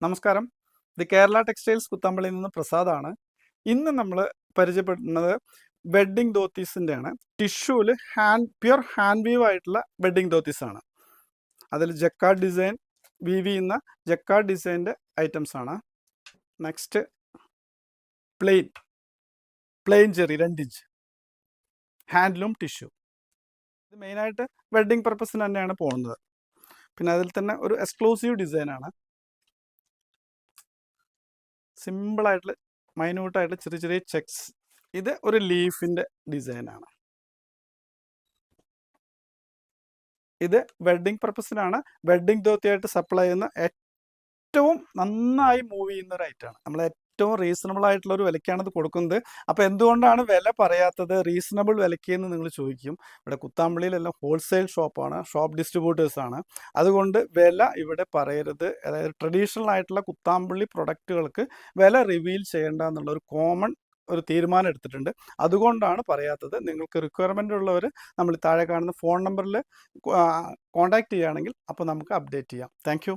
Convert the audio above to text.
നമസ്കാരം. ഇത് കേരള ടെക്സ്റ്റൈൽസ് കുത്തമ്പള്ളിയിൽ നിന്ന് പ്രസാദാണ്. ഇന്ന് നമ്മൾ പരിചയപ്പെടുന്നത് വെഡ്ഡിംഗ് ധോത്തീസിൻ്റെ ആണ്. ടിഷ്യൂവിൽ പ്യുർ ഹാൻഡ് വീവ് ആയിട്ടുള്ള വെഡ്ഡിംഗ് ധോത്തീസ് ആണ്. അതിൽ ജക്കാർഡ് ഡിസൈൻ വീവ് ചെയ്യുന്ന ജക്കാർഡ് ഡിസൈൻ്റെ ഐറ്റംസ് ആണ്. Next plain cherry 2 inch handloom tissue. ഇത് മെയിനായിട്ട് വെഡ്ഡിംഗ് പർപ്പസിന് തന്നെയാണ് പോകുന്നത്. പിന്നെ അതിൽ തന്നെ ഒരു എക്സ്ക്ലൂസീവ് ഡിസൈനാണ്. സിമ്പിളായിട്ടുള്ള മൈന്യൂട്ടായിട്ടുള്ള ചെറിയ ചെറിയ ചെക്സ്. ഇത് ഒരു ലീഫിൻ്റെ ഡിസൈനാണ്. ഇത് വെഡ്ഡിംഗ് പർപ്പസിനാണ്. വെഡ്ഡിംഗ് ധോത്തിയായിട്ട് സപ്ലൈ ചെയ്യുന്ന ഏറ്റവും നന്നായി മൂവ് ചെയ്യുന്ന ഒരു ഐറ്റമാണ്. നമ്മൾ ഏറ്റവും റീസണബിൾ ആയിട്ടുള്ള ഒരു വിലയ്ക്കാണ് ഇത് കൊടുക്കുന്നത്. അപ്പോൾ എന്തുകൊണ്ടാണ് വില പറയാത്തത്, റീസണബിൾ വിലയ്ക്ക് എന്ന് നിങ്ങൾ ചോദിക്കും. ഇവിടെ കുത്താമ്പള്ളിയിലെല്ലാം ഹോൾസെയിൽ ഷോപ്പാണ്, ഷോപ്പ് ഡിസ്ട്രിബ്യൂട്ടേഴ്സാണ്. അതുകൊണ്ട് വില ഇവിടെ പറയരുത്. അതായത് ട്രഡീഷണൽ ആയിട്ടുള്ള കുത്താമ്പള്ളി പ്രൊഡക്റ്റുകൾക്ക് വില റിവീൽ ചെയ്യേണ്ട എന്നുള്ള ഒരു കോമൺ ഒരു തീരുമാനം എടുത്തിട്ടുണ്ട്. അതുകൊണ്ടാണ് പറയാത്തത്. നിങ്ങൾക്ക് റിക്വയർമെൻ്റ് ഉള്ളവർ നമ്മൾ താഴെ കാണുന്ന ഫോൺ നമ്പറിൽ കോൺടാക്റ്റ് ചെയ്യുകയാണെങ്കിൽ അപ്പോൾ നമുക്ക് അപ്ഡേറ്റ് ചെയ്യാം. Thank you.